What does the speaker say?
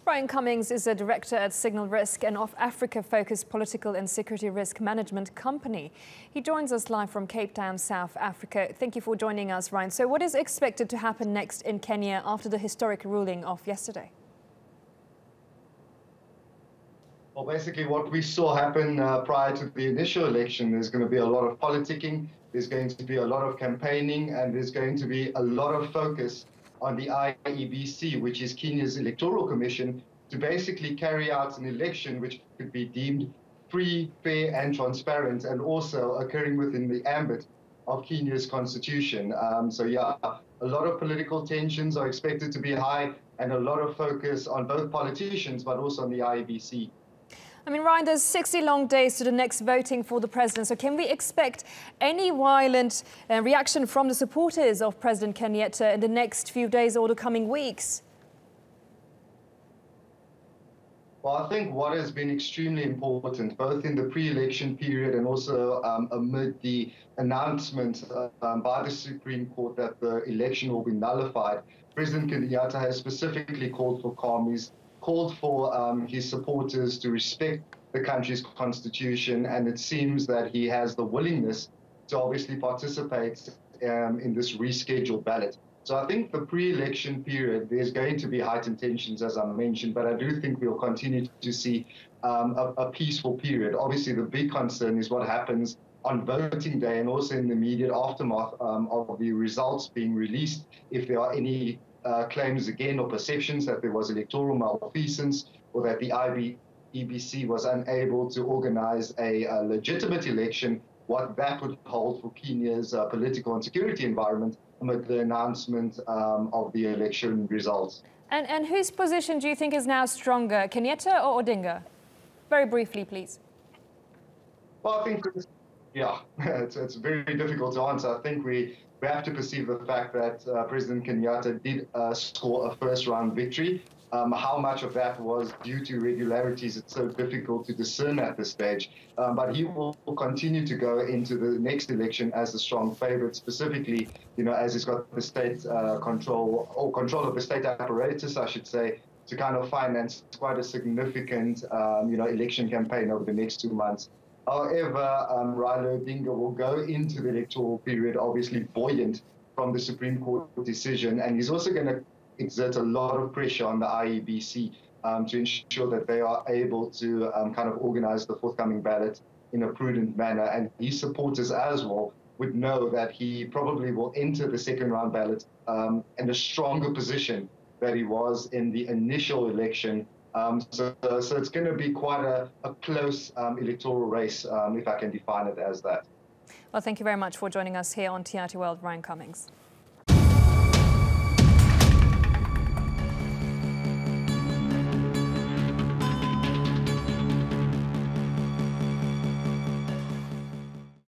Ryan Cummings is a director at Signal Risk, an off-Africa-focused political and security risk management company. He joins us live from Cape Town, South Africa. Thank you for joining us, Ryan. So what is expected to happen next in Kenya after the historic ruling of yesterday? Well, basically what we saw happen prior to the initial election, there's going to be a lot of politicking, there's going to be a lot of campaigning, and there's going to be a lot of focus on the IEBC, which is Kenya's electoral commission, to basically carry out an election which could be deemed free, fair, and transparent, and also occurring within the ambit of Kenya's constitution. So yeah, a lot of political tensions are expected to be high, and a lot of focus on both politicians, but also on the IEBC. I mean, Ryan, there's 60 long days to the next voting for the president. So can we expect any violent reaction from the supporters of President Kenyatta in the next few days or the coming weeks? Well, I think what has been extremely important, both in the pre-election period and also amid the announcement by the Supreme Court that the election will be nullified, President Kenyatta has specifically called for calm. He's called for his supporters to respect the country's constitution, and it seems that he has the willingness to obviously participate in this rescheduled ballot. So I think the pre-election period, there's going to be heightened tensions, as I mentioned, but I do think we'll continue to see a peaceful period. Obviously, the big concern is what happens on voting day and also in the immediate aftermath of the results being released, if there are any claims again or perceptions that there was electoral malfeasance or that the IEBC was unable to organize a legitimate election, what that would hold for Kenya's political and security environment amid the announcement of the election results. And whose position do you think is now stronger, Kenyatta or Odinga? Very briefly, please. Well, I think, yeah, it's very difficult to answer. I think we have to perceive the fact that President Kenyatta did score a first-round victory. How much of that was due to irregularities, it's so difficult to discern at this stage. But he will continue to go into the next election as a strong favorite, specifically, as he's got the state control of the state apparatus, I should say, to kind of finance quite a significant, election campaign over the next 2 months. However, Raila Odinga will go into the electoral period obviously buoyant from the Supreme Court decision, and he's also going to exert a lot of pressure on the IEBC to ensure that they are able to kind of organize the forthcoming ballot in a prudent manner. And his supporters as well would know that he probably will enter the second round ballot in a stronger position than he was in the initial election. So it's going to be quite a close electoral race, if I can define it as that. Well, thank you very much for joining us here on TRT World, Ryan Cummings.